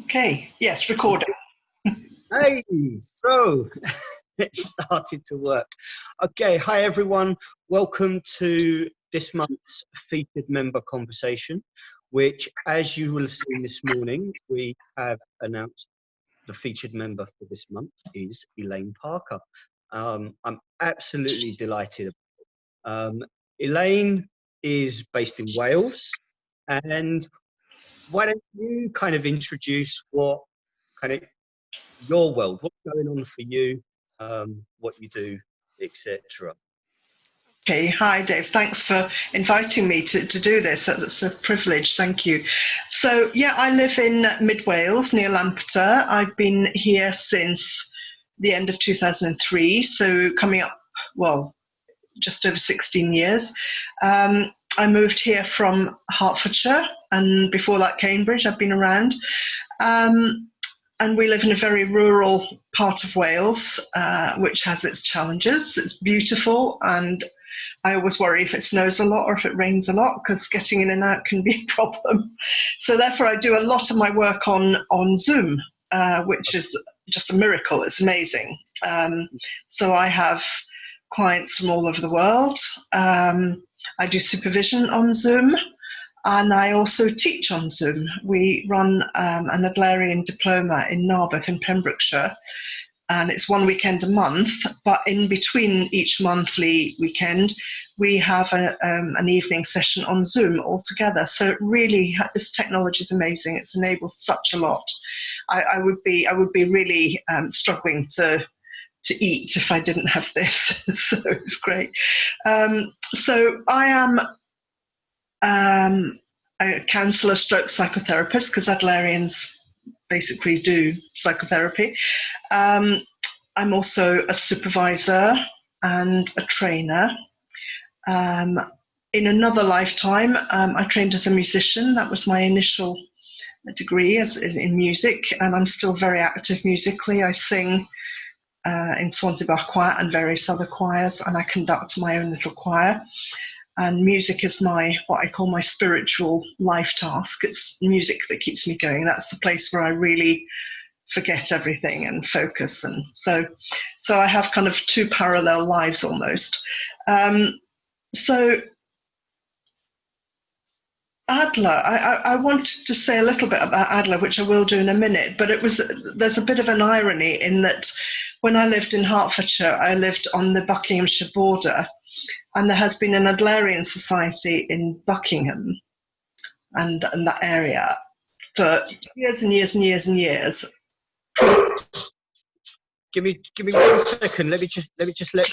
Okay, yes, recording. Hey, so it started to work. Okay, hi everyone. Welcome to this month's featured member conversation, which, as you will have seen this morning, we have announced the featured member for this month is Elaine Parker. I'm absolutely delighted. Elaine is based in Wales, and why don't you kind of introduce what kind of your world, what's going on for you, what you do, etc. Okay, hi Dave, thanks for inviting me to do this. That's a privilege, thank you. So yeah, I live in mid Wales near Lampeter. I've been here since the end of 2003, so coming up, well, just over 16 years. I moved here from Hertfordshire, and before that Cambridge. I've been around. And we live in a very rural part of Wales, which has its challenges. It's beautiful, and I always worry if it snows a lot or if it rains a lot, because getting in and out can be a problem. So therefore, I do a lot of my work on Zoom, which is just a miracle. It's amazing. So I have clients from all over the world. I do supervision on Zoom. And I also teach on Zoom. We run an Adlerian diploma in Narberth in Pembrokeshire, and it's one weekend a month, but in between each monthly weekend, we have an evening session on Zoom altogether. So really, this technology is amazing. It's enabled such a lot. I would be really struggling to eat if I didn't have this. So it's great. So I am a counsellor stroke psychotherapist, because Adlerians basically do psychotherapy. I'm also a supervisor and a trainer. In another lifetime, I trained as a musician. That was my initial degree as in music, and I'm still very active musically. I sing in Swansea Bar Choir and various other choirs, and I conduct my own little choir. And music is what I call my spiritual life task. It's music that keeps me going. That's the place where I really forget everything and focus. And so I have kind of two parallel lives almost. So Adler, I wanted to say a little bit about Adler, which I will do in a minute, but there's a bit of an irony in that when I lived in Hertfordshire, I lived on the Buckinghamshire border, and there has been an Adlerian society in Buckingham and that area for years and years and years and years. Give me 1 second. Let me just let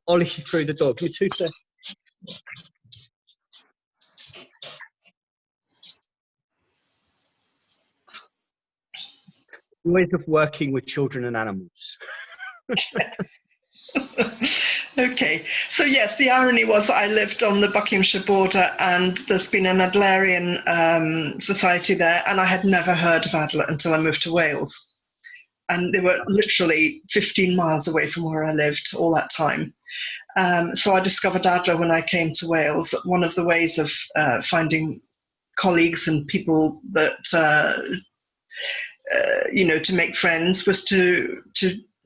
Ollie through the door. Give me 2 seconds. Ways of working with children and animals. Okay, so yes, the irony was that I lived on the Buckinghamshire border, and there's been an Adlerian society there, and I had never heard of Adler until I moved to Wales. And they were literally 15 miles away from where I lived all that time. So I discovered Adler when I came to Wales. One of the ways of finding colleagues and people that, to make friends was to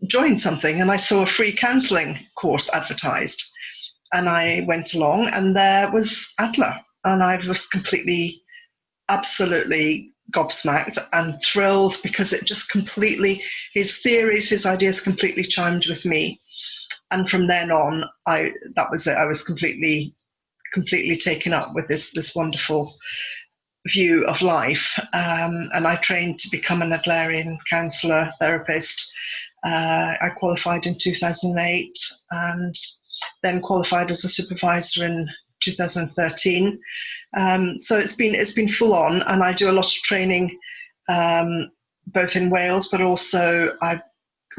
join something. And I saw a free counselling course advertised. And I went along, and there was Adler. And I was absolutely gobsmacked and thrilled, because it just his theories, his ideas completely chimed with me. And from then on, that was it. I was completely taken up with this wonderful view of life. And I trained to become an Adlerian counsellor therapist. I qualified in 2008 and then qualified as a supervisor in 2013. So it's been full on, and I do a lot of training, both in Wales, but also I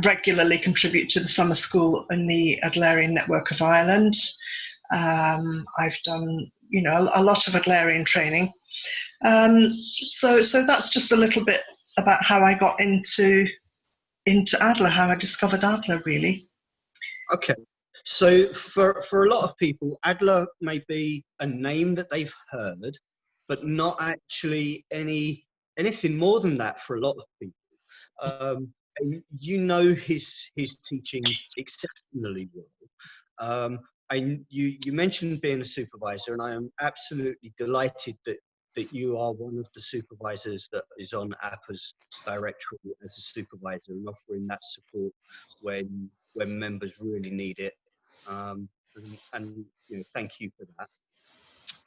regularly contribute to the summer school in the Adlerian Network of Ireland. I've done, a lot of Adlerian training. So that's just a little bit about how I got into Adler, how I discovered Adler, really. Okay. So for a lot of people, Adler may be a name that they've heard, but not actually any anything more than that for a lot of people. And you know his teachings exceptionally well. And you mentioned being a supervisor, and I am absolutely delighted that you are one of the supervisors that is on APA's directory as a supervisor and offering that support when members really need it. And you know, thank you for that.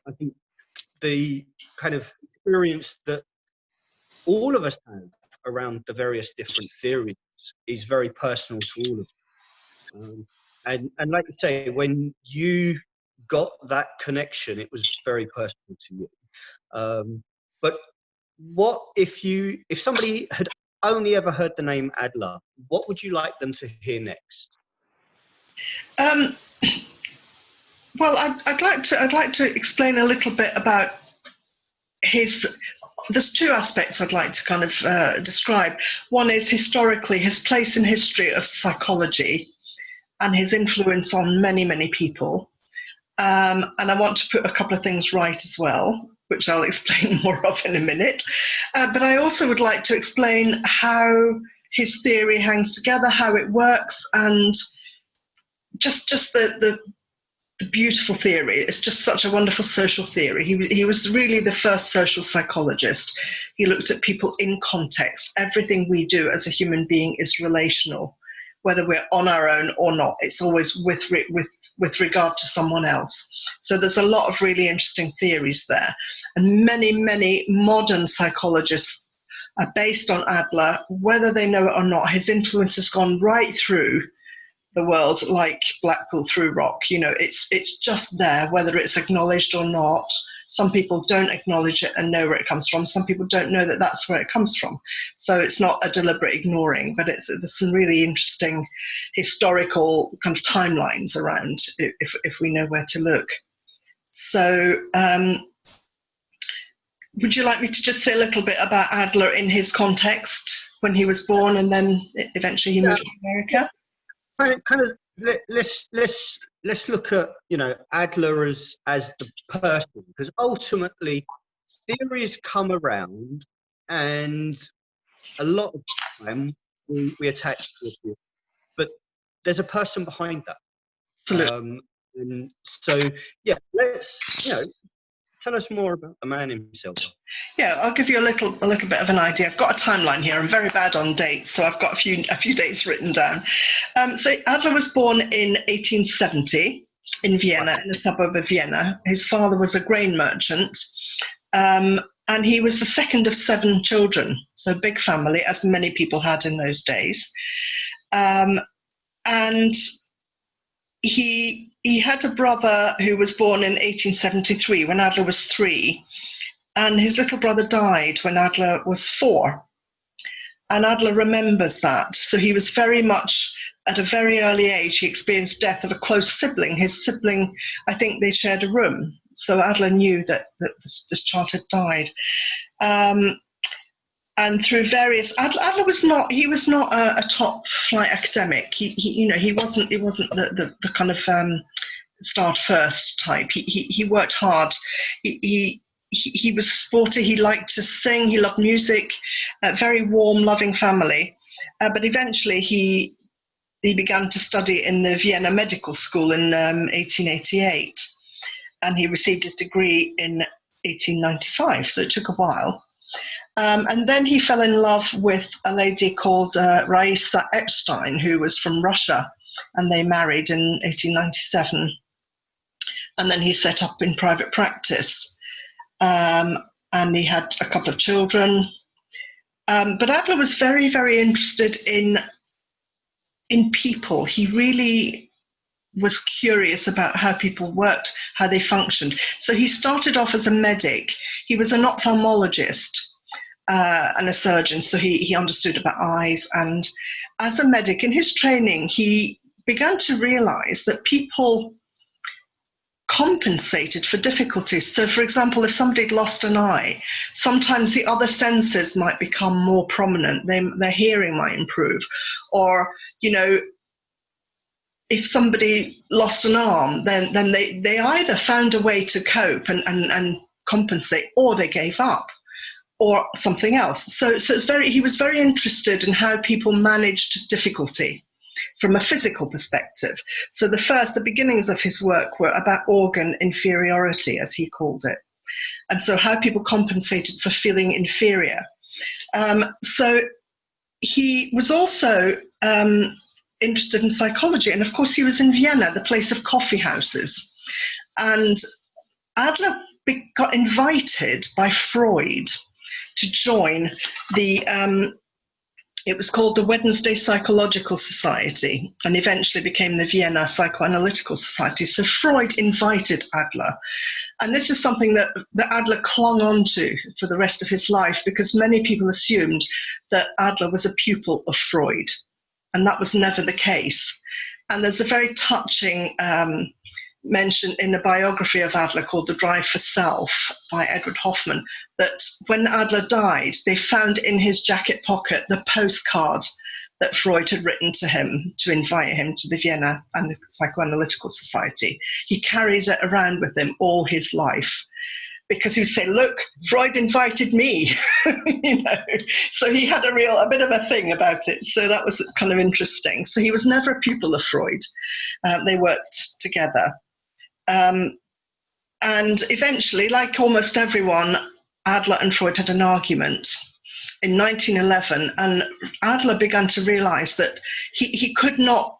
I think the kind of experience that all of us have around the various different theories is very personal to all of us. And like you say, when you got that connection, it was very personal to you. But what if somebody had only ever heard the name Adler, what would you like them to hear next? Well, I'd like to explain a little bit about his. There's two aspects I'd like to kind of describe. One is historically his place in history of psychology and his influence on many, many people. And I want to put a couple of things right as well, which I'll explain more of in a minute. But I also would like to explain how his theory hangs together, how it works, and just the beautiful theory. It's just such a wonderful social theory. He was really the first social psychologist. He looked at people in context. Everything we do as a human being is relational, whether we're on our own or not. It's always with regard to someone else. So there's a lot of really interesting theories there. And many, many modern psychologists are based on Adler, whether they know it or not. His influence has gone right through the world like Blackpool through rock. You know, it's just there, whether it's acknowledged or not. Some people don't acknowledge it and know where it comes from. Some people don't know that that's where it comes from. So it's not a deliberate ignoring, but there's some really interesting historical kind of timelines around if we know where to look. So would you like me to just say a little bit about Adler in his context when he was born and then eventually he moved to America? Let's look at, you know, Adler as the person, because ultimately theories come around and a lot of time we attach to a theory, but there's a person behind that. Absolutely. And so yeah, let's, you know, tell us more about the man himself. Yeah, I'll give you a little bit of an idea. I've got a timeline here. I'm very bad on dates, so I've got a few dates written down. So Adler was born in 1870 in Vienna, in a suburb of Vienna. His father was a grain merchant, and he was the second of 7 children, so a big family, as many people had in those days. And he had a brother who was born in 1873 when Adler was 3. And his little brother died when Adler was 4. And Adler remembers that. So he was very much, at a very early age, he experienced death of a close sibling. His sibling, I think they shared a room. So Adler knew that this child had died. And through various, Adler was not a top flight academic. He wasn't the kind of start first type. He worked hard. He was sporty. He liked to sing. He loved music. A very warm, loving family. But eventually, he began to study in the Vienna Medical School in 1888, and he received his degree in 1895. So it took a while. And then he fell in love with a lady called Raisa Epstein, who was from Russia, and they married in 1897. And then he set up in private practice. And he had a couple of children. But Adler was very, very interested in people. He really was curious about how people worked, how they functioned. So he started off as a medic. He was an ophthalmologist and a surgeon, so he understood about eyes. And as a medic, in his training, he began to realize that people compensated for difficulties. So, for example, if somebody had lost an eye, sometimes the other senses might become more prominent. Their hearing might improve. Or, you know, if somebody lost an arm, then they either found a way to cope and compensate, or they gave up, or something else. So he was very interested in how people managed difficulty from a physical perspective. So the beginnings of his work were about organ inferiority, as he called it, and so how people compensated for feeling inferior. So he was also interested in psychology, and of course he was in Vienna, the place of coffee houses, and Adler got invited by Freud to join it was called the Wednesday Psychological Society, and eventually became the Vienna Psychoanalytical Society. So Freud invited Adler. And this is something that Adler clung on to for the rest of his life, because many people assumed that Adler was a pupil of Freud, and that was never the case. And there's a very touching mention in a biography of Adler called The Drive for Self by Edward Hoffman, that when Adler died, they found in his jacket pocket the postcard that Freud had written to him to invite him to the Vienna Psychoanalytical Society. He carries it around with him all his life, because he would say, look, Freud invited me, you know. So he had a bit of a thing about it. So that was kind of interesting. So he was never a pupil of Freud. They worked together. And eventually, like almost everyone, Adler and Freud had an argument in 1911, and Adler began to realize that he could not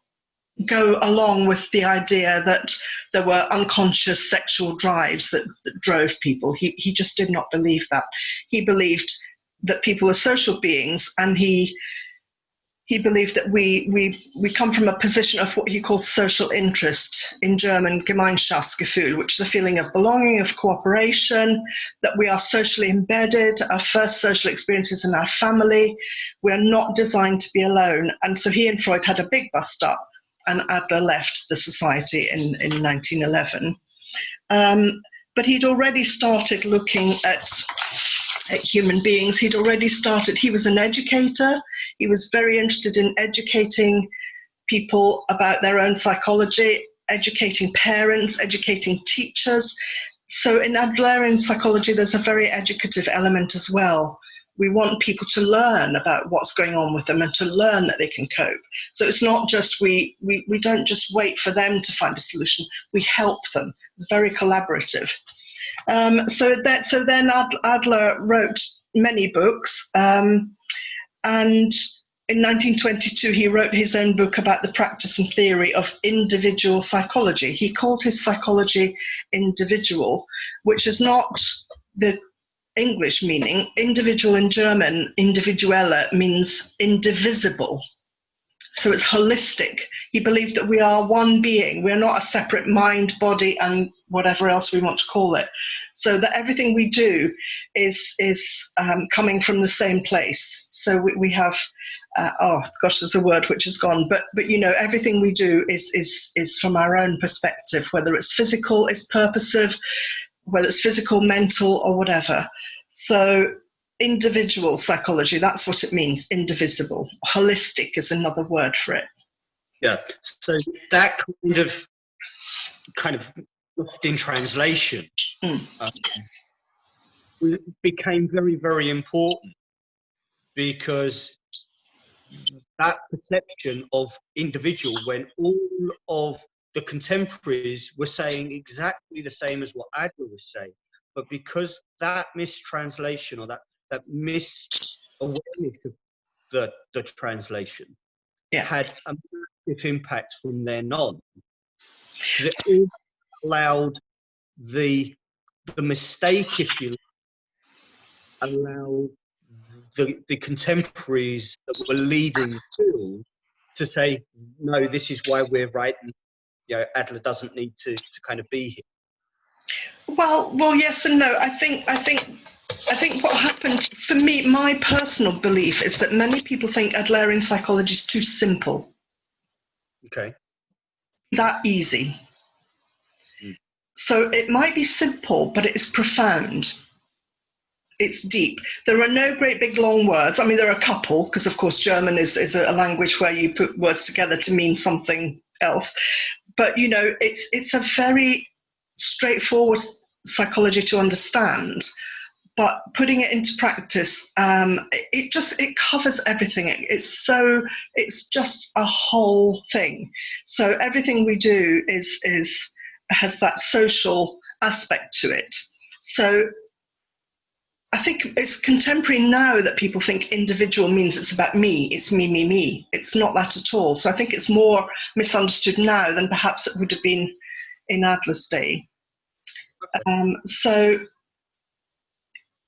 go along with the idea that there were unconscious sexual drives that drove people. He just did not believe that. He believed that people were social beings, and he believed that we come from a position of what he called social interest, in German Gemeinschaftsgefühl, which is a feeling of belonging, of cooperation, that we are socially embedded, our first social experiences in our family. We are not designed to be alone. And so he and Freud had a big bust up, and Adler left the society in 1911. But he'd already started looking at human beings. He was an educator. He was very interested in educating people about their own psychology, educating parents, educating teachers. So in Adlerian psychology, there's a very educative element as well. We want people to learn about what's going on with them and to learn that they can cope. So it's not just we don't just wait for them to find a solution. We help them. It's very collaborative. So then Adler wrote many books, and in 1922 he wrote his own book about the practice and theory of individual psychology. He called his psychology individual, which is not the English meaning. Individual in German, individuelle, means indivisible. So it's holistic. He believed that we are one being. We're not a separate mind, body, and whatever else we want to call it. So that everything we do is coming from the same place. So we have, there's a word which is gone. But you know, everything we do is from our own perspective, whether it's physical, it's purposive, whether it's physical, mental, or whatever. So individual psychology, that's what it means, indivisible. Holistic is another word for it. Yeah, so that kind of lost in translation became very, very important, because that perception of individual, when all of the contemporaries were saying exactly the same as what Adler was saying, but because that mistranslation, or that misawareness of the translation, had a massive impact from then on, because it all allowed the mistake, if you like, allowed the contemporaries that were leading the field to say, no, this is why we're right, and Adler doesn't need to kind of be here. Well, yes and no. I think what happened for me, my personal belief is that many people think Adlerian psychology is too simple. Okay. That easy. So it might be simple, but it is profound. It's deep. There are no great big long words. I mean, there are a couple, because of course German is a language where you put words together to mean something else. But you know, it's a very straightforward psychology to understand. but putting it into practice, it covers everything. It's just a whole thing. So everything we do has that social aspect to it. So I think it's contemporary now that people think individual means it's about me. It's me, me, me. It's not that at all. So I think it's more misunderstood now than perhaps it would have been in Adler's day. So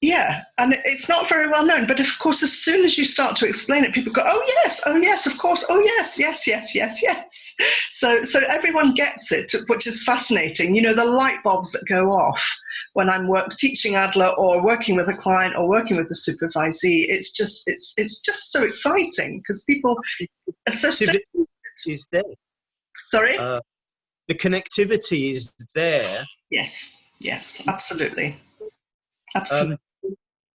yeah, and it's not very well known, but of course, as soon as you start to explain it, people go, oh yes, of course, oh yes, yes, yes, yes, yes. So everyone gets it, which is fascinating. You know, the light bulbs that go off when I'm teaching Adler or working with a client or working with a supervisee, it's just so exciting because people are so is there. Sorry? The connectivity is there. Yes, absolutely. Absolutely.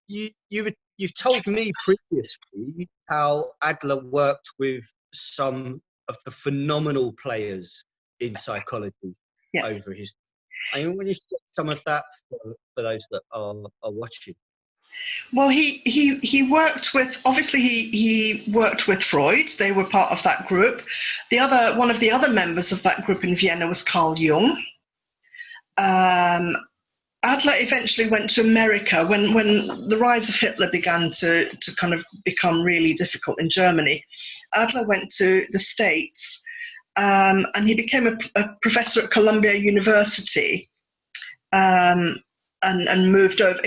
You've told me previously how Adler worked with some of the phenomenal players in psychology over his. I want you to get some of that for those that are watching. Well, he worked with, obviously he worked with Freud. They were part of that group. One of the other members of that group in Vienna was Carl Jung. Adler eventually went to America when the rise of Hitler began to kind of become really difficult in Germany. Adler went to the States, and he became a professor at Columbia University, and moved over,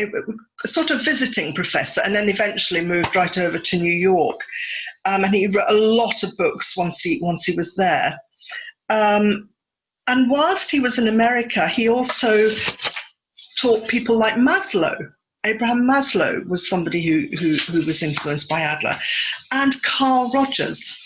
a sort of visiting professor, and then eventually moved right over to New York. And he wrote a lot of books once he was there. And whilst he was in America, he also taught people like Maslow. Abraham Maslow was somebody who was influenced by Adler, and Carl Rogers.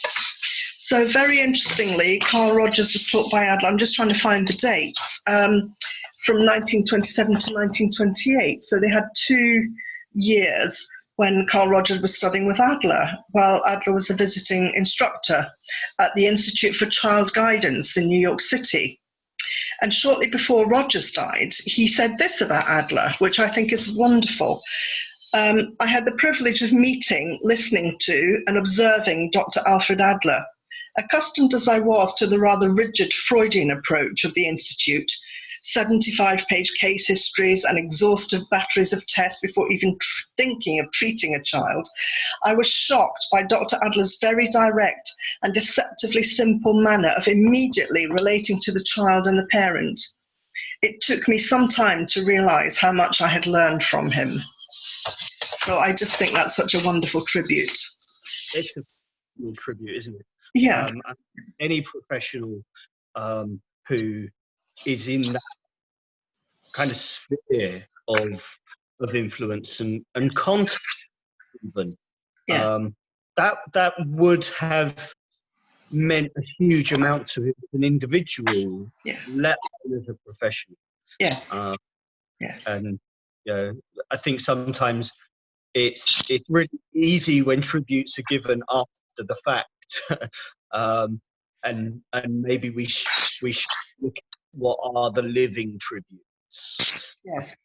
So very interestingly, Carl Rogers was taught by Adler. I'm just trying to find the dates, from 1927 to 1928. So they had 2 years when Carl Rogers was studying with Adler, while Adler was a visiting instructor at the Institute for Child Guidance in New York City. And shortly before Rogers died, he said this about Adler, which I think is wonderful. I had the privilege of meeting, listening to, and observing Dr. Alfred Adler. Accustomed as I was to the rather rigid Freudian approach of the Institute, 75-page case histories and exhaustive batteries of tests before even thinking of treating a child, I was shocked by Dr. Adler's very direct and deceptively simple manner of immediately relating to the child and the parent. It took me some time to realize how much I had learned from him. So I just think that's such a wonderful tribute. It's a wonderful tribute, isn't it? Yeah. Any professional who is in that kind of sphere of influence and contact, even that would have meant a huge amount to him as an individual, let alone as a professional. Yes. And I think sometimes it's really easy when tributes are given after the fact, and maybe we should look at what are the living tributes. Yes.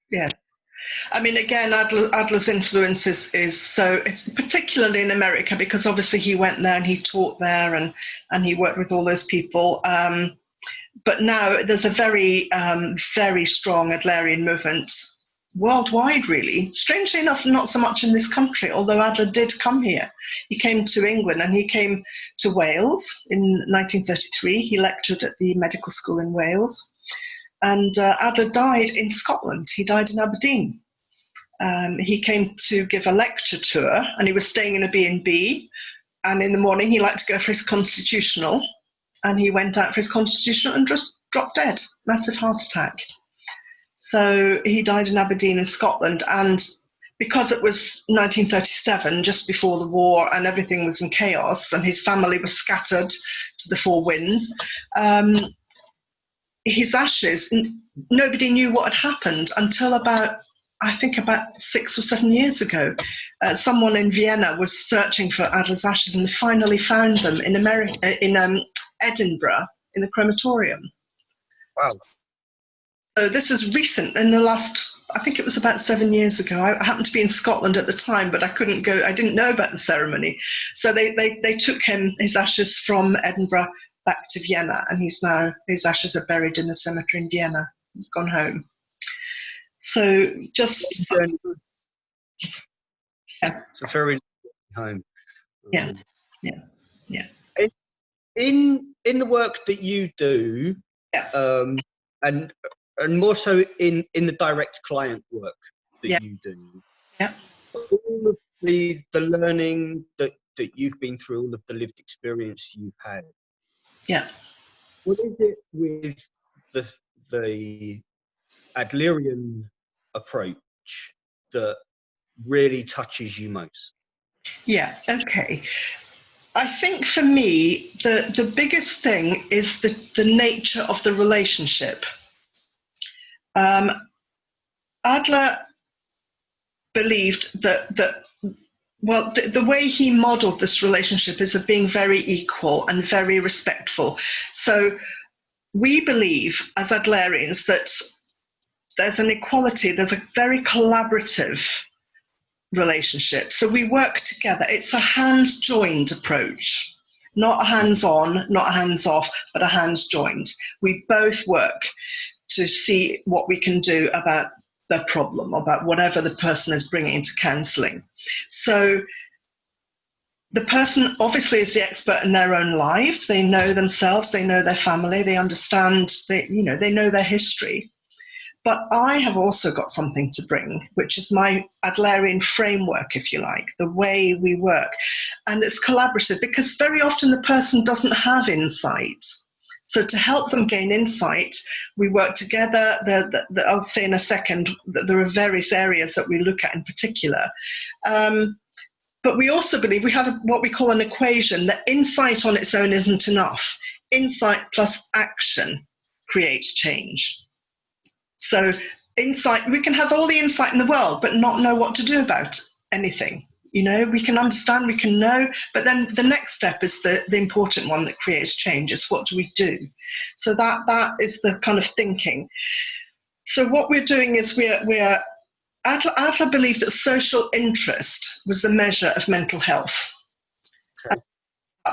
I mean, again, Adler's influence is so, particularly in America, because obviously he went there and he taught there and he worked with all those people. But now there's a very, very strong Adlerian movement worldwide, really. Strangely enough, not so much in this country, although Adler did come here. He came to England and he came to Wales in 1933. He lectured at the medical school in Wales. And Adler died in Scotland. He died in Aberdeen. He came to give a lecture tour, and he was staying in a B&B. And in the morning, he liked to go for his constitutional. And he went out for his constitutional and just dropped dead, massive heart attack. So he died in Aberdeen in Scotland. And because it was 1937, just before the war, and everything was in chaos, and his family was scattered to the four winds, his ashes, nobody knew what had happened until about 6 or 7 years ago. Someone in Vienna was searching for Adler's ashes and finally found them in Edinburgh, in the crematorium. Wow. So this is recent, in the last, I think it was about 7 years ago. I happened to be in Scotland at the time, but I couldn't go. I didn't know about the ceremony. So they took his ashes from Edinburgh back to Vienna, and his ashes are buried in the cemetery in Vienna. He's gone home. So just, yeah. It's a very home. Yeah, yeah, yeah. In the work that you do, Yeah. And more so in the direct client work that Yeah. you do, Yeah. all of the learning that you've been through, all of the lived experience you've had, Yeah. what is it with the Adlerian approach that really touches you most? Yeah. Okay. I think for me, the biggest thing is the nature of the relationship. Adler believed that well, the way he modeled this relationship is of being very equal and very respectful. So we believe as Adlerians that there's an equality, there's a very collaborative relationship. So we work together. It's a hands joined approach, not a hands on, not a hands off, but a hands joined. We both work to see what we can do about the problem, about whatever the person is bringing into counselling. So the person obviously is the expert in their own life. They know themselves, they know their family, they understand, they know their history. But I have also got something to bring, which is my Adlerian framework, if you like, the way we work. And it's collaborative because very often the person doesn't have insight. So to help them gain insight, we work together. I'll say in a second that there are various areas that we look at in particular. But we also believe we have what we call an equation that insight on its own isn't enough. Insight plus action creates change. So insight, we can have all the insight in the world, but not know what to do about anything. We can understand, we can know, but then the next step is the important one that creates change, is what do we do? So that is the kind of thinking. So what we're doing is Adler believed that social interest was the measure of mental health. Okay.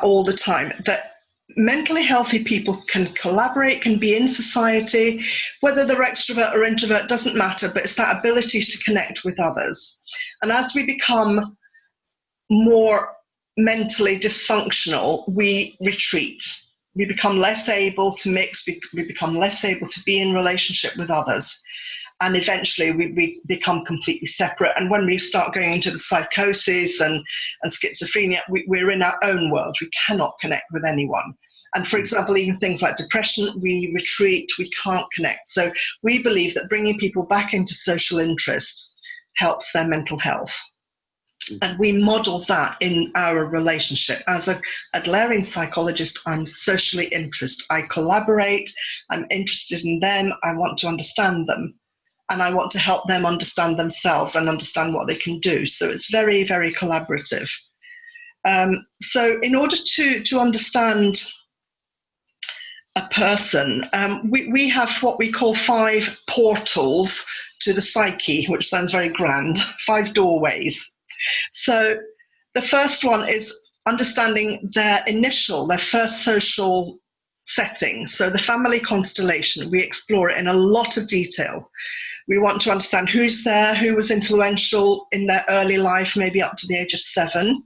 All the time, that mentally healthy people can collaborate, can be in society, whether they're extrovert or introvert, doesn't matter, but it's that ability to connect with others. And as we become more mentally dysfunctional, we retreat. We become less able to mix, we become less able to be in relationship with others. And eventually we become completely separate. And when we start going into the psychosis and schizophrenia, we're in our own world. We cannot connect with anyone. And for example, even things like depression, we retreat, we can't connect. So we believe that bringing people back into social interest helps their mental health. And we model that in our relationship. As an Adlerian psychologist, I'm socially interested. I collaborate, I'm interested in them, I want to understand them. And I want to help them understand themselves and understand what they can do. So it's very, very collaborative. So in order to understand a person, we have what we call 5 portals to the psyche, which sounds very grand, 5 doorways. So the first one is understanding their first social setting. So the family constellation, we explore it in a lot of detail. We want to understand who's there, who was influential in their early life, maybe up to the age of 7.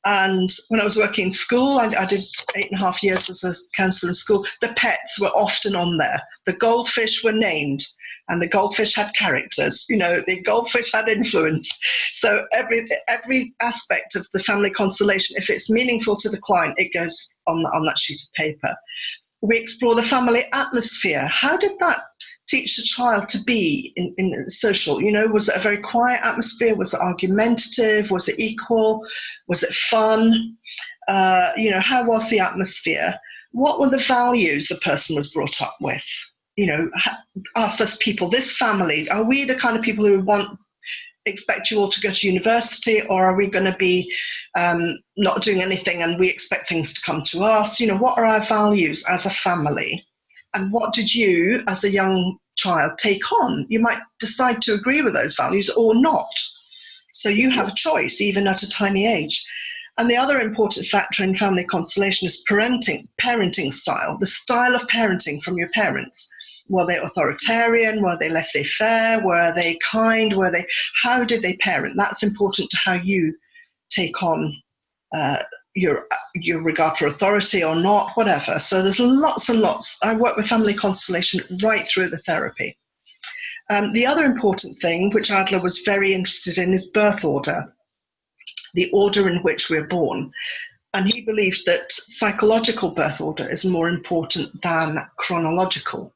And when I was working in school, I did 8.5 years as a counsellor in school, the pets were often on there. The goldfish were named, and the goldfish had characters. The goldfish had influence. So every aspect of the family constellation, if it's meaningful to the client, it goes on that sheet of paper. We explore the family atmosphere. How did that teach the child to be in social? Was it a very quiet atmosphere? Was it argumentative? Was it equal? Was it fun? How was the atmosphere? What were the values the person was brought up with? Us as people, this family, are we the kind of people who expect you all to go to university, or are we going to be not doing anything and we expect things to come to us? What are our values as a family? And what did you, as a young child, take on? You might decide to agree with those values or not. So you have a choice, even at a tiny age. And the other important factor in family constellation is parenting style, the style of parenting from your parents. Were they authoritarian? Were they laissez-faire? Were they kind? How did they parent? That's important to how you take on your regard for authority or not, whatever. So there's lots and lots. I work with family constellation right through the therapy. The other important thing, which Adler was very interested in, is birth order, the order in which we're born. And he believed that psychological birth order is more important than chronological.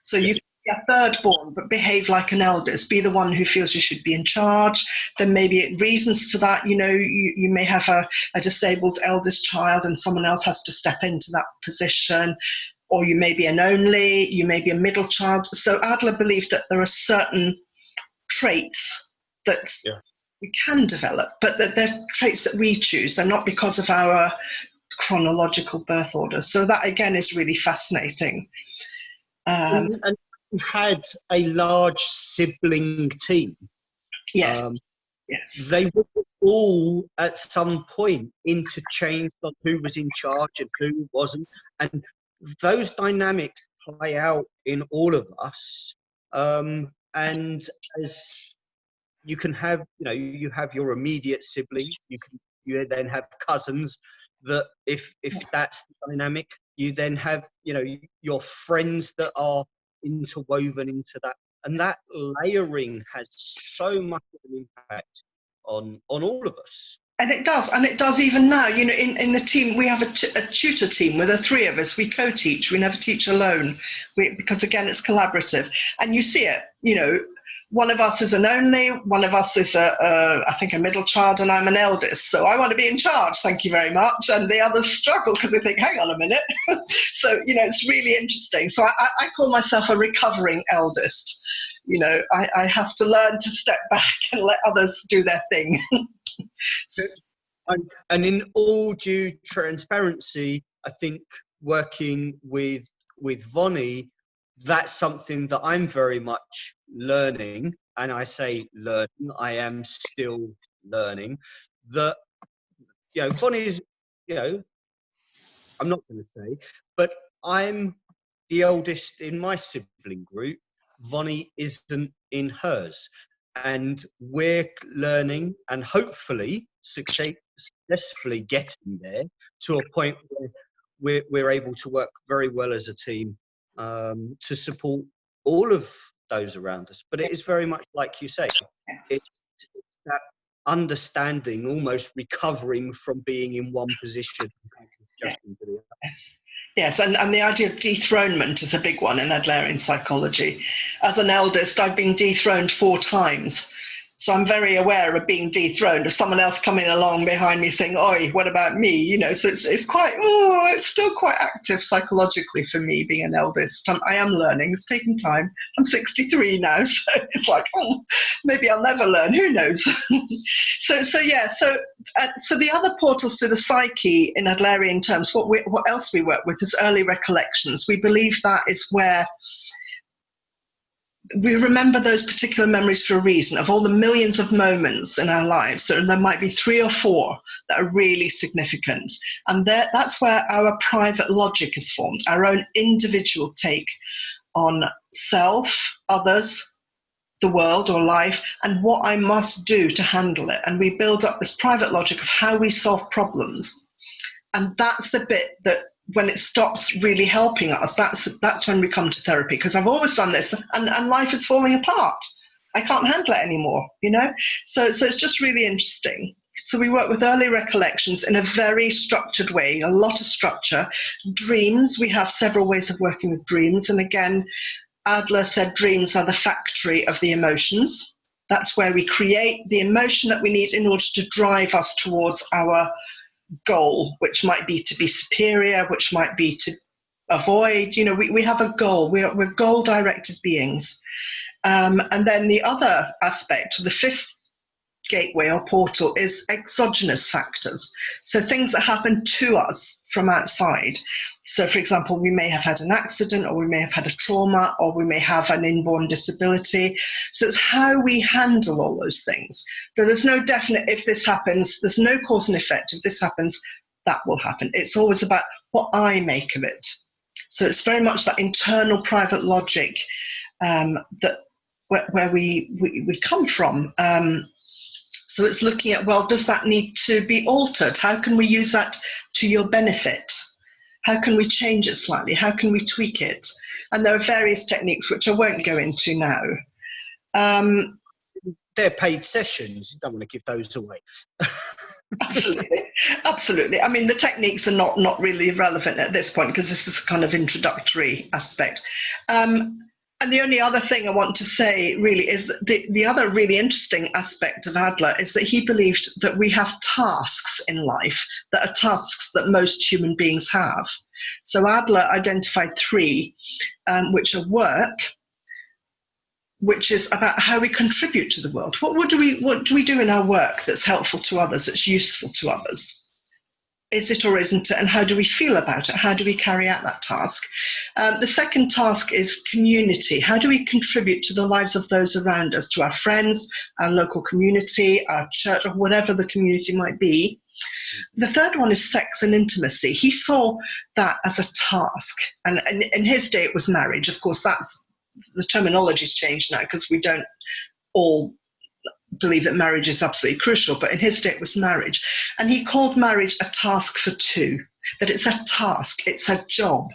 So you can be a third born, but behave like an eldest, be the one who feels you should be in charge. There may be reasons for that. You may have a disabled eldest child and someone else has to step into that position. Or you may be an only, you may be a middle child. So Adler believed that there are certain traits that we can develop, but that they're traits that we choose. They're not because of our chronological birth order. So that, again, is really fascinating. And you had a large sibling team. Yes. Yes. They were all at some point interchanged on who was in charge and who wasn't. And those dynamics play out in all of us. And as you can have, you have your immediate sibling, you then have cousins that if that's the dynamic, you then have, your friends that are interwoven into that. And that layering has so much of an impact on all of us. And it does even now. In the team, we have a tutor team with the three of us. We co-teach. We never teach alone, because again, it's collaborative. And you see it. One of us is an only. One of us is I think a middle child, and I'm an eldest. So I want to be in charge. Thank you very much. And the others struggle because they think, hang on a minute. So it's really interesting. So I call myself a recovering eldest. I have to learn to step back and let others do their thing. And in all due transparency, I think working with Vonnie, that's something that I'm very much learning. And I say learning, I am still learning. That, Vonnie is, I'm not going to say, but I'm the eldest in my sibling group. Vonnie isn't in hers. And we're learning and hopefully successfully getting there to a point where we're able to work very well as a team to support all of those around us. But it is very much like you say, it's that understanding, almost recovering from being in one position just into the other. Yes, and the idea of dethronement is a big one in Adlerian psychology. As an eldest, I've been dethroned 4 times. So I'm very aware of being dethroned, of someone else coming along behind me saying, oi, what about me? So it's quite, it's still quite active psychologically for me being an eldest. I am learning, it's taking time. I'm 63 now, so it's like, maybe I'll never learn, who knows? So the other portals to the psyche in Adlerian terms, what else we work with is early recollections. We believe that is where we remember those particular memories for a reason. Of all the millions of moments in our lives, so there might be 3 or 4 that are really significant. And that's where our private logic is formed, our own individual take on self, others, the world or life, and what I must do to handle it. And we build up this private logic of how we solve problems. And that's the bit that when it stops really helping us, that's when we come to therapy, because I've always done this and life is falling apart. I can't handle it anymore, So it's just really interesting. So we work with early recollections in a very structured way, a lot of structure. Dreams, we have several ways of working with dreams. And again, Adler said dreams are the factory of the emotions. That's where we create the emotion that we need in order to drive us towards our goal, which might be to be superior, which might be to avoid. We have a goal. We're goal-directed beings. And then the other aspect, the 5th gateway or portal is exogenous factors. So things that happen to us from outside. So, for example, we may have had an accident, or we may have had a trauma, or we may have an inborn disability. So it's how we handle all those things. So there's no definite, if this happens, there's no cause and effect. If this happens, that will happen. It's always about what I make of it. So it's very much that internal private logic that where we come from. So it's looking at, well, does that need to be altered? How can we use that to your benefit? How can we change it slightly? How can we tweak it? And there are various techniques which I won't go into now. They're paid sessions. You don't want to give those away. Absolutely, absolutely. I mean, the techniques are not really relevant at this point because this is a kind of introductory aspect. And the only other thing I want to say really is that the other really interesting aspect of Adler is that he believed that we have tasks in life that are tasks that most human beings have. So Adler identified three, which are work, which is about how we contribute to the world. What do we do in our work that's helpful to others, that's useful to others? Is it or isn't it? And how do we feel about it? How do we carry out that task? The second task is community. How do we contribute to the lives of those around us, to our friends, our local community, our church, or whatever the community might be? The third one is sex and intimacy. He saw that as a task. And in his day, it was marriage. Of course, the terminology's changed now because we don't all believe that marriage is absolutely crucial, but in his day it was marriage. And he called marriage a task for two, that it's a task, it's a job.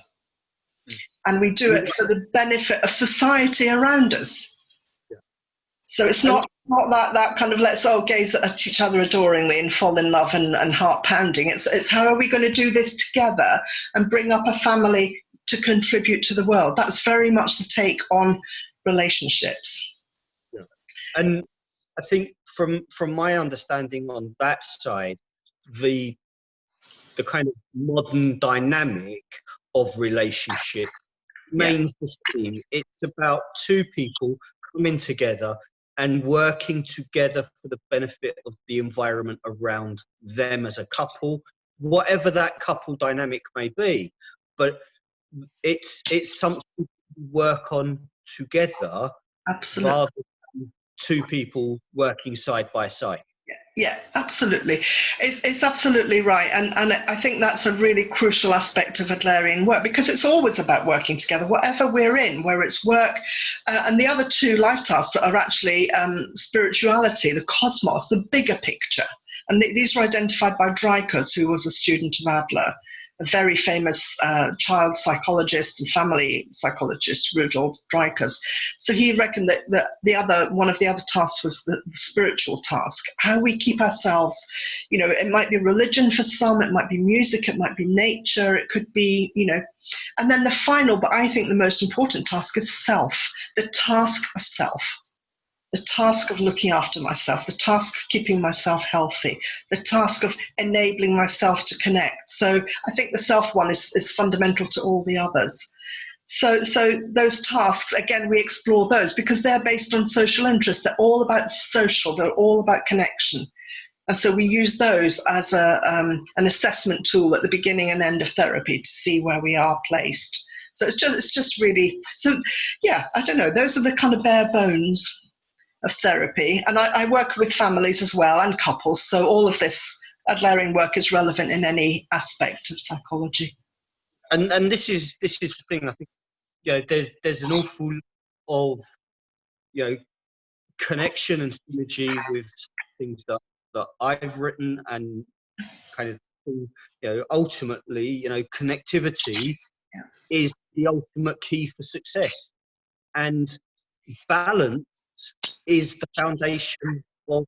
And we do it for the benefit of society around us. So it's not that kind of let's all gaze at each other adoringly and fall in love and heart pounding. It's how are we going to do this together and bring up a family to contribute to the world? That's very much the take on relationships. Yeah. And I think from my understanding on that side, the kind of modern dynamic of relationship remains the same. It's about two people coming together and working together for the benefit of the environment around them as a couple, whatever that couple dynamic may be. But it's something to work on together. Absolutely. Rather than two people working side by side. Yeah, absolutely. It's absolutely right. And I think that's a really crucial aspect of Adlerian work, because it's always about working together, whatever we're in, where it's work. And the other two life tasks are actually spirituality, the cosmos, the bigger picture. And these were identified by Dreikurs, who was a student of Adler, a very famous child psychologist and family psychologist, Rudolf Dreikurs. So he reckoned that one of the other tasks was the spiritual task, how we keep ourselves, it might be religion for some, it might be music, it might be nature, it could be, and then the final, but I think the most important task is self, the task of self. The task of looking after myself, the task of keeping myself healthy, the task of enabling myself to connect. So I think the self one is fundamental to all the others. So those tasks, again, we explore those because they're based on social interests. They're all about social, they're all about connection. And so we use those as an assessment tool at the beginning and end of therapy to see where we are placed. So it's just really, so yeah, I don't know, those are the kind of bare bones of therapy. And I work with families as well and couples. So all of this Adlerian work is relevant in any aspect of psychology. And this is the thing, I think, there's an awful of, connection and synergy with things that I've written and kind of, ultimately, connectivity is the ultimate key for success. And balance is the foundation of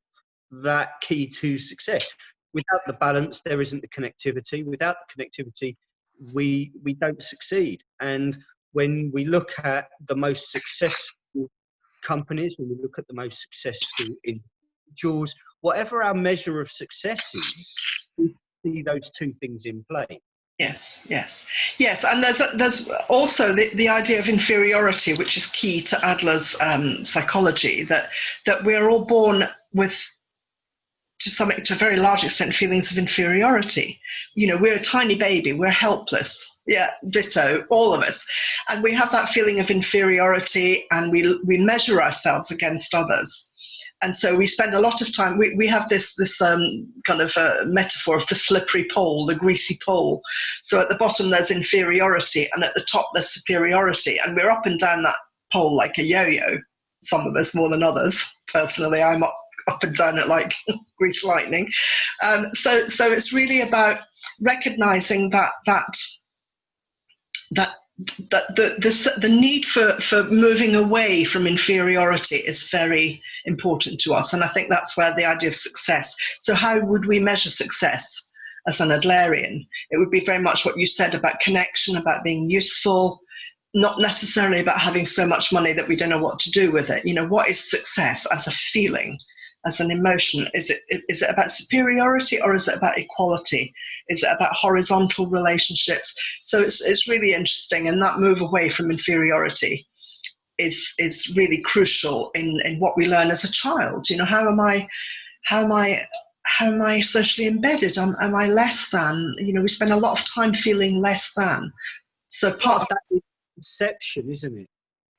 that key to success. Without the balance, there isn't the connectivity. Without the connectivity, we don't succeed. And when we look at the most successful companies, when we look at the most successful individuals, whatever our measure of success is, we see those two things in play. Yes. And there's also the idea of inferiority, which is key to Adler's psychology, that we're all born with to a very large extent, feelings of inferiority. You know, we're a tiny baby, we're helpless. Yeah, ditto, all of us. And we have that feeling of inferiority, and we measure ourselves against others. And so we spend a lot of time, we have this kind of metaphor of the slippery pole, the greasy pole. So at the bottom there's inferiority, and at the top there's superiority. And we're up and down that pole like a yo-yo, some of us more than others. Personally, I'm up and down it like grease lightning. So it's really about recognizing that the need for moving away from inferiority is very important to us. And I think that's where the idea of success. So how would we measure success as an Adlerian? It would be very much what you said about connection, about being useful, not necessarily about having so much money that we don't know what to do with it. You know, what is success as a feeling, as an emotion? Is it about superiority, or is it about equality? Is it about horizontal relationships? So it's really interesting, and that move away from inferiority is really crucial in what we learn as a child. You know, how am I socially embedded? Am I less than? You know, we spend a lot of time feeling less than. So part of that is perception, isn't it?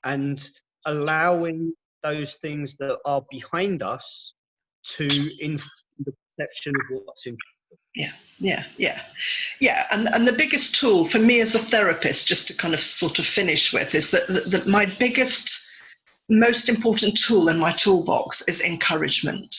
And allowing those things that are behind us to inform the perception of what's in front of us. Yeah. And the biggest tool for me as a therapist, just to kind of sort of finish with, is that my biggest, most important tool in my toolbox is encouragement.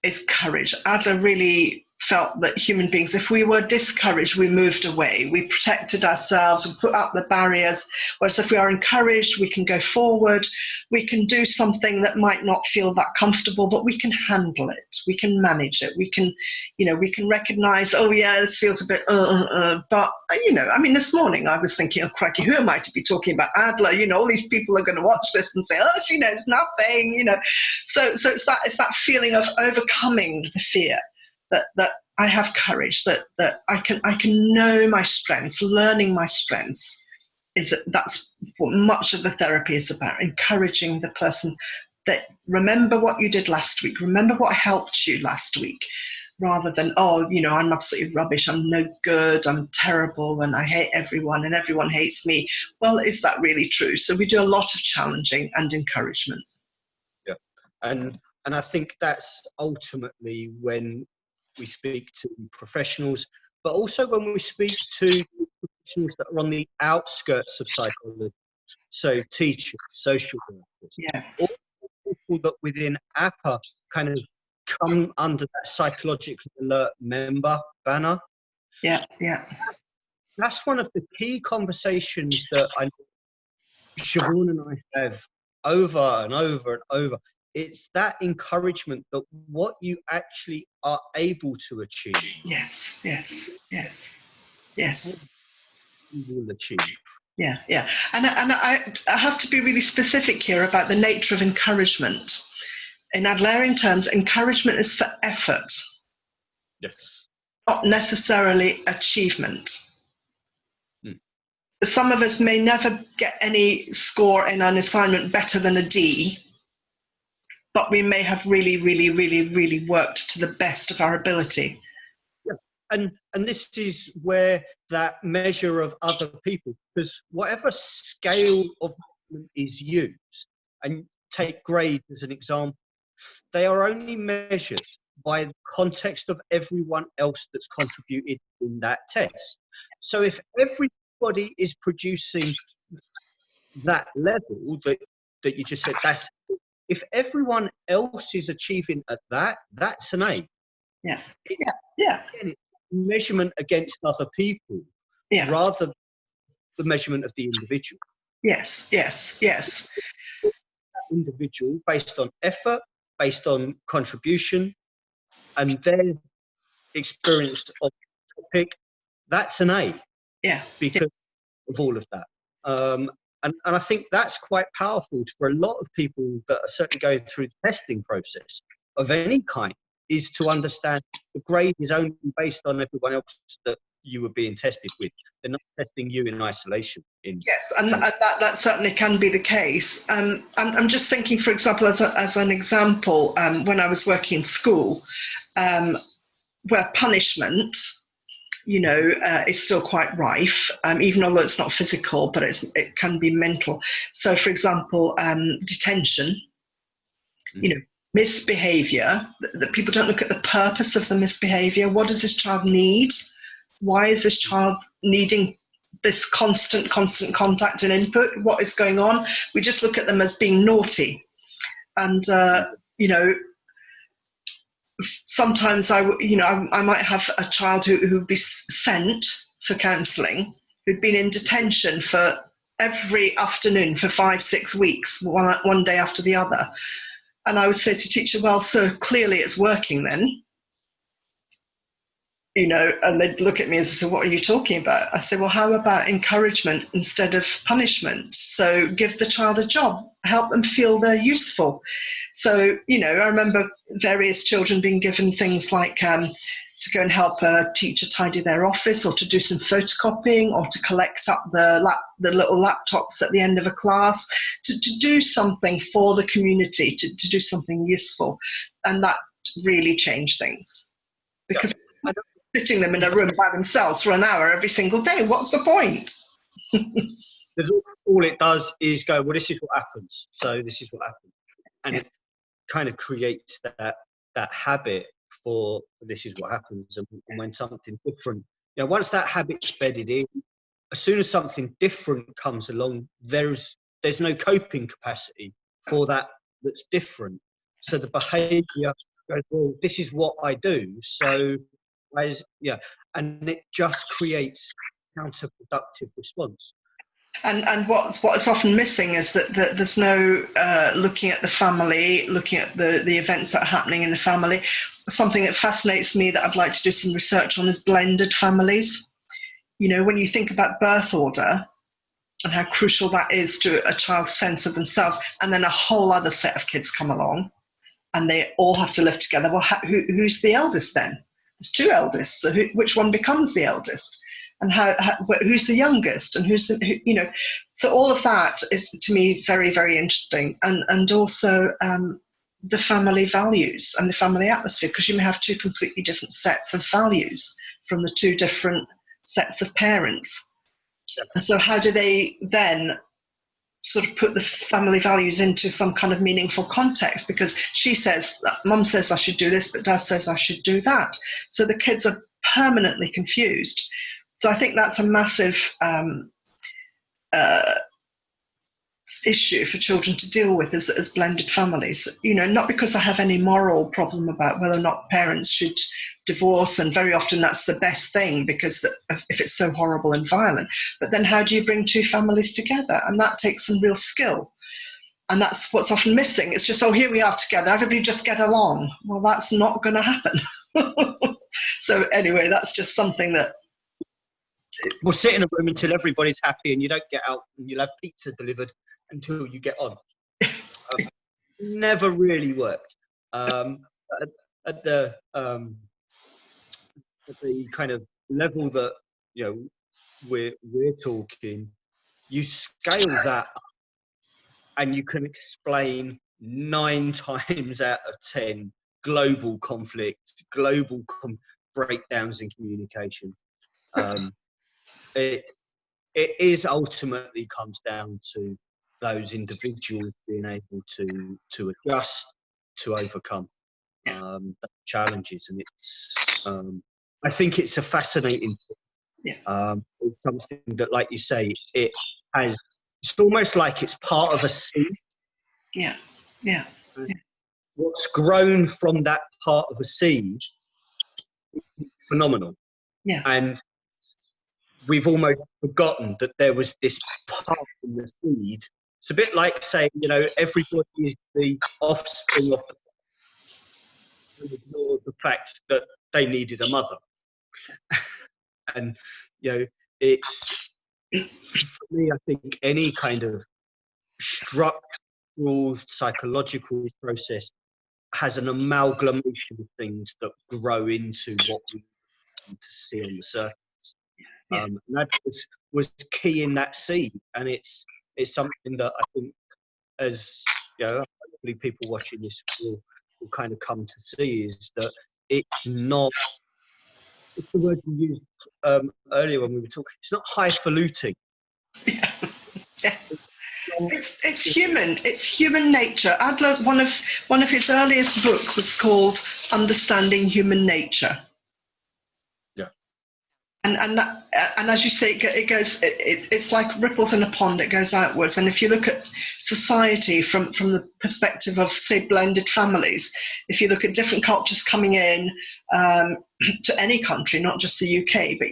Is courage. Adler really felt that human beings, if we were discouraged, we moved away. We protected ourselves and put up the barriers. Whereas if we are encouraged, we can go forward. We can do something that might not feel that comfortable, but we can handle it. We can manage it. We can, you know, we can recognize, oh yeah, this feels a bit, but you know, I mean, this morning I was thinking, oh crikey, who am I to be talking about Adler? You know, all these people are going to watch this and say, oh, she knows nothing, you know. So it's that feeling of overcoming the fear. That I have courage, that I can know my strengths, learning my strengths, that's what much of the therapy is about, encouraging the person that remember what you did last week, remember what helped you last week, rather than, oh, you know, I'm absolutely rubbish, I'm no good, I'm terrible, and I hate everyone and everyone hates me. Well, is that really true? So we do a lot of challenging and encouragement. Yeah, and I think that's ultimately when we speak to professionals, but also when we speak to professionals that are on the outskirts of psychology, so teachers, social workers, yes, all people that within APA kind of come under that psychologically alert member banner. Yeah. That's one of the key conversations that I know Siobhan and I have over and over and over. It's that encouragement that what you actually are able to achieve. Yes. You will achieve. Yeah. And I have to be really specific here about the nature of encouragement. In Adlerian terms, encouragement is for effort. Yes. Not necessarily achievement. Some of us may never get any score in an assignment better than a D, but we may have really, really, really, really worked to the best of our ability. Yeah. And this is where that measure of other people, because whatever scale of is used, and take grades as an example, they are only measured by the context of everyone else that's contributed in that test. So if everybody is producing that level that you just said, if everyone else is achieving at that, that's an A. Yeah. It's measurement against other people, rather than the measurement of the individual. Yes. Individual based on effort, based on contribution, and their experience of the topic, that's an A. Yeah. Because of all of that. And I think that's quite powerful for a lot of people that are certainly going through the testing process of any kind, is to understand the grade is only based on everyone else that you were being tested with. They're not testing you in isolation. Yes, and that certainly can be the case. I'm just thinking, for example, as an example, when I was working in school, where punishment, is still quite rife, even although it's not physical, but it can be mental. So, for example, detention, misbehavior, that people don't look at the purpose of the misbehavior. What does this child need? Why is this child needing this constant contact and input? What is going on? We just look at them as being naughty. And, sometimes I might have a child who would be sent for counselling, who'd been in detention for every afternoon for 5-6 weeks, one day after the other. And I would say to teacher, well, so clearly it's working then. And they'd look at me and say, what are you talking about? I said, well, how about encouragement instead of punishment? So give the child a job, help them feel they're useful. So, I remember various children being given things like to go and help a teacher tidy their office, or to do some photocopying, or to collect up the little laptops at the end of a class, to do something for the community, to do something useful. And that really changed things. Because sitting them in a room by themselves for an hour every single day, what's the point? All it does is go, well, this is what happens, so this is what happens. And it kind of creates that habit for this is what happens. And when something different, once that habit's bedded in, as soon as something different comes along, there's no coping capacity for that's different. So the behaviour goes, well, this is what I do, so and it just creates counterproductive response. And what's often missing is that there's no looking at the family, looking at the events that are happening in the family. Something that fascinates me that I'd like to do some research on is blended families. When you think about birth order and how crucial that is to a child's sense of themselves, and then a whole other set of kids come along and they all have to live together. Well, who's the eldest then? There's 2 eldest, so which one becomes the eldest? And who's the youngest? And who's so all of that is, to me, very, very interesting. And also the family values and the family atmosphere, because you may have 2 completely different sets of values from the 2 different sets of parents. And so how do they then sort of put the family values into some kind of meaningful context? Because mum says I should do this, but dad says I should do that. So the kids are permanently confused. So I think that's a massive issue for children to deal with as blended families. Not because I have any moral problem about whether or not parents should divorce, and very often that's the best thing because if it's so horrible and violent. But then how do you bring 2 families together? And that takes some real skill. And that's what's often missing. It's just, here we are together, everybody just get along. Well, that's not going to happen. So anyway, that's just something that... We'll sit in a room until everybody's happy and you don't get out, and you'll have pizza delivered until you get on. Never really worked. At the kind of level that we're talking, you scale that up and you can explain 9 times out of 10 global conflict, global breakdowns in communication. It is ultimately comes down to those individuals being able to adjust, to overcome challenges, and it's I think it's a fascinating thing. It's something that, like you say, it's almost like it's part of a seed. Yeah. What's grown from that part of a seed is phenomenal. And we've almost forgotten that there was this part in the seed. It's a bit like saying, everybody is the offspring of and ignore the fact that they needed a mother. And it's, for me, I think any kind of structural psychological process has an amalgamation of things that grow into what we want to see on the surface. Yeah. And that was key in that seed. And it's something that I think, as you know, hopefully people watching this will kind of come to see, is that it's not, it's the word you used earlier when we were talking, it's not highfalutin. Yeah. Yeah. Not, It's human. It's human nature. Adler, one of his earliest book was called Understanding Human Nature. yeah. And as you say, it goes. It's like ripples in a pond. It goes outwards. And if you look at society from the perspective of, say, blended families, if you look at different cultures coming in to any country, not just the UK, but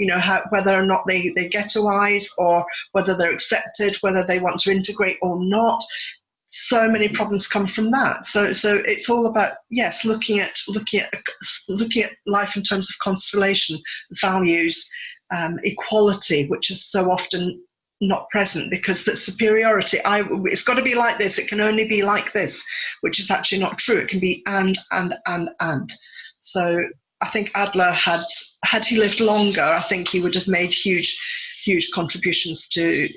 whether or not they ghettoise, or whether they're accepted, whether they want to integrate or not. So many problems come from that. So it's all about, yes, looking at life in terms of constellation, values, equality, which is so often not present, because that superiority, it's got to be like this, it can only be like this, which is actually not true. It can be and. So I think Adler had he lived longer, I think he would have made huge contributions to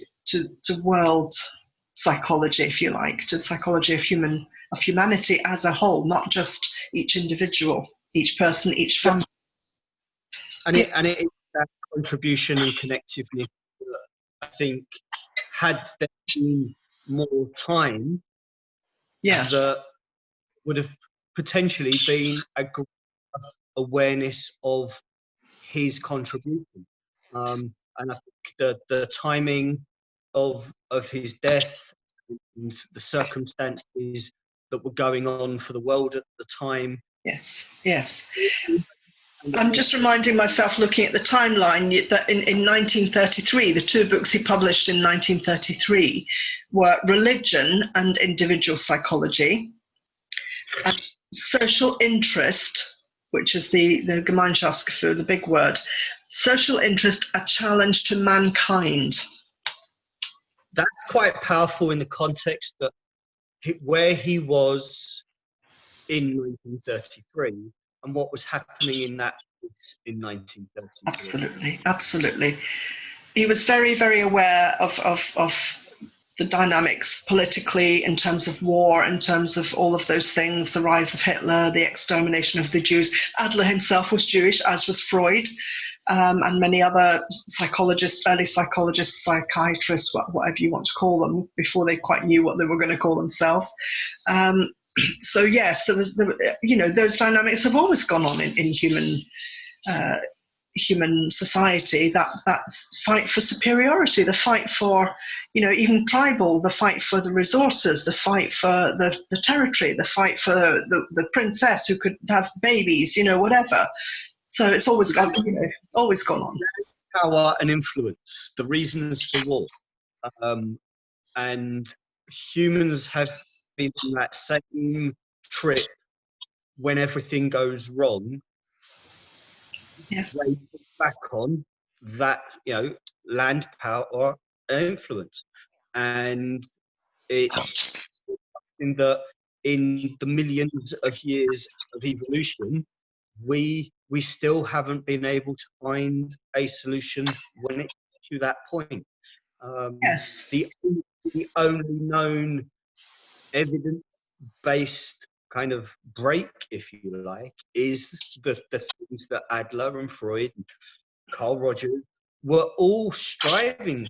world psychology, if you like, to the psychology of humanity as a whole, not just each individual, each person, each family. And it is that contribution and connectiveness that I think, had there been more time, Yes. that would have potentially been a greater awareness of his contribution. And I think the timing of his death and the circumstances that were going on for the world at the time. Yes. I'm just reminding myself, looking at the timeline, that in 1933, the two books he published in 1933 were Religion and Individual Psychology, and Social Interest, which is the Gemeinschaftsgefühl, the big word. Social Interest, A Challenge to Mankind. That's quite powerful in the context that where he was in 1933 and what was happening in that in 1933. Absolutely. He was very, very aware of the dynamics politically, in terms of war, in terms of all of those things, the rise of Hitler, the extermination of the Jews. Adler himself was Jewish, as was Freud, and many other psychologists, early psychologists, psychiatrists, whatever you want to call them, before they quite knew what they were going to call themselves. So yes, those dynamics have always gone on in human society. That's fight for superiority, the fight for, even tribal, the fight for the resources, the fight for the territory, the fight for the princess who could have babies, whatever. So it's always gone on. Power and influence, the reasons for war. And humans have been on that same trip when everything goes wrong. Yeah. They put back on that, land power or influence. And it's something that in the millions of years of evolution, we still haven't been able to find a solution when it's to that point. Yes. The only known evidence-based kind of break, if you like, is the things that Adler and Freud and Carl Rogers were all striving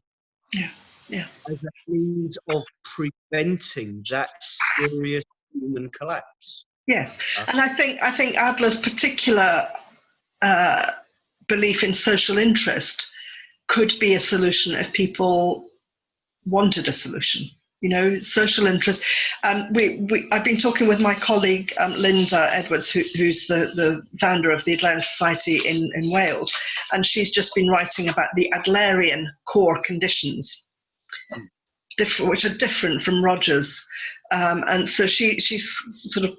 as a means of preventing that serious human collapse. Yes, and I think Adler's particular belief in social interest could be a solution if people wanted a solution. Social interest. I've been talking with my colleague Linda Edwards, who's the founder of the Adlerian Society in Wales, and she's just been writing about the Adlerian core conditions, which are different from Rogers, and so she's sort of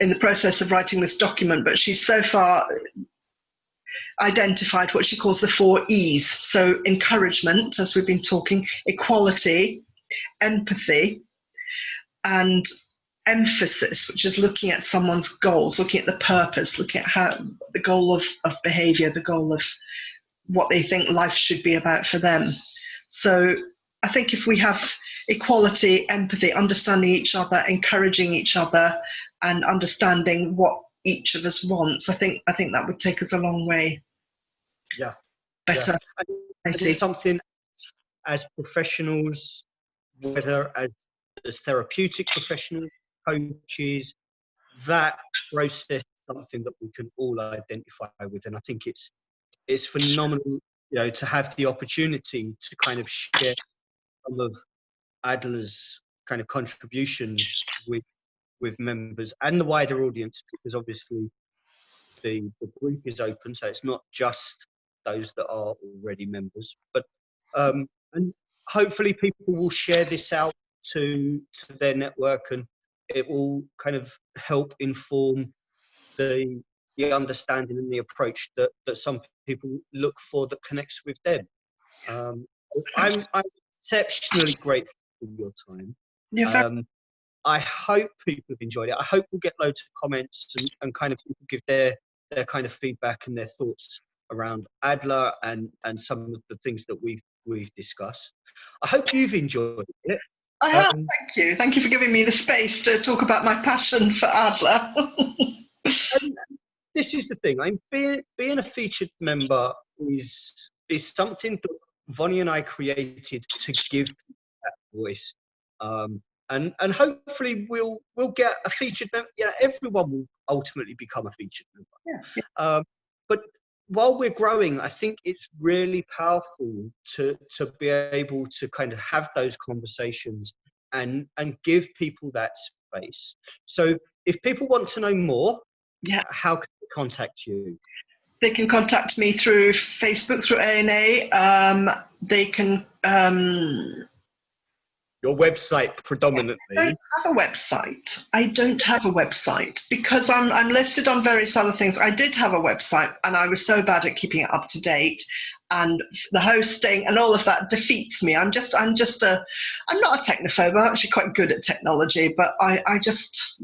in the process of writing this document, but she's so far identified what she calls the 4 E's. So encouragement, as we've been talking, equality, empathy, and emphasis, which is looking at someone's goals, looking at the purpose, looking at how the goal of behavior, the goal of what they think life should be about for them. So I think if we have equality, empathy, understanding each other, encouraging each other, and understanding what each of us wants, I think that would take us a long way. Yeah. Better. Yeah. And it's something as professionals, whether as therapeutic professionals, coaches, that process is something that we can all identify with. And I think it's phenomenal, to have the opportunity to kind of share some of Adler's kind of contributions with members and the wider audience, because obviously the group is open, so it's not just those that are already members. But and hopefully people will share this out to their network, and it will kind of help inform the understanding and the approach that some people look for that connects with them. I'm exceptionally grateful for your time. I hope people have enjoyed it. I hope we'll get loads of comments and kind of people give their kind of feedback and their thoughts around Adler and some of the things that we've discussed. I hope you've enjoyed it. I have, thank you. Thank you for giving me the space to talk about my passion for Adler. This is the thing. Being a featured member is something that Vonnie and I created to give that voice. And hopefully we'll get a featured member. Everyone will ultimately become a featured member. Yeah. But while we're growing, I think it's really powerful to be able to kind of have those conversations and give people that space. So if people want to know more, how can they contact you? They can contact me through Facebook, through ANA. They can. Your website predominantly. I don't have a website because I'm listed on various other things. I did have a website and I was so bad at keeping it up to date, and the hosting and all of that defeats me. I'm not a technophobe. I'm actually quite good at technology, but I just.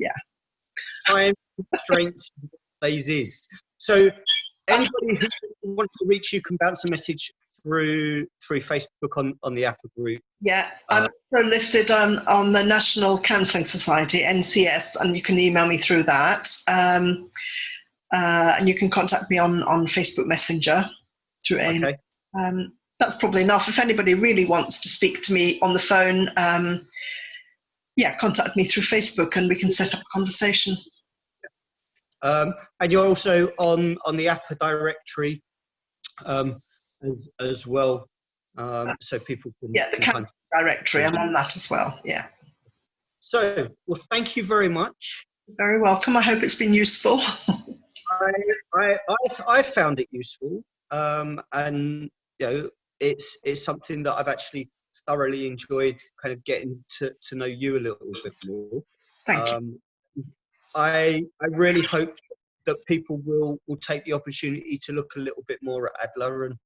Time constraints is. So anybody who wants to reach you can bounce a message through Facebook on the Apple group. Yeah, I'm also listed on the National Counselling Society, NCS, and you can email me through that. And you can contact me on Facebook Messenger through AIM. Okay. That's probably enough. If anybody really wants to speak to me on the phone, contact me through Facebook and we can set up a conversation. And you're also on the APA directory as well, so people can. Yeah, the Counselling directory. I'm on that as well. Yeah. So, well, thank you very much. You're very welcome. I hope it's been useful. I found it useful, and it's something that I've actually thoroughly enjoyed, kind of getting to know you a little bit more. Thank you. I really hope that people will take the opportunity to look a little bit more at Adler and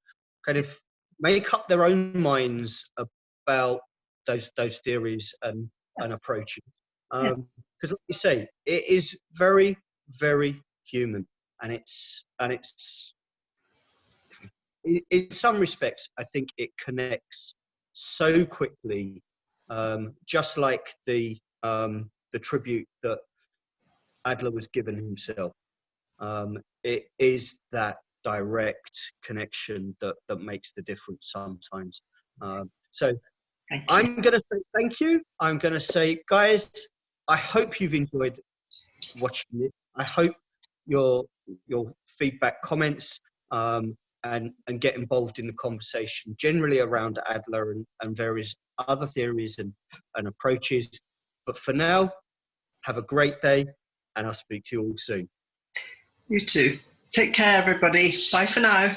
kind of make up their own minds about those theories and approaches. Because like you say, it is very, very human, and it's in some respects, I think it connects so quickly, just like the tribute that Adler was given himself. It is that direct connection that makes the difference sometimes. So I'm going to say thank you. I'm going to say, guys, I hope you've enjoyed watching it. I hope your feedback, comments, and get involved in the conversation generally around Adler and various other theories and approaches. But for now, have a great day, and I'll speak to you all soon. You too. Take care, everybody. Bye for now.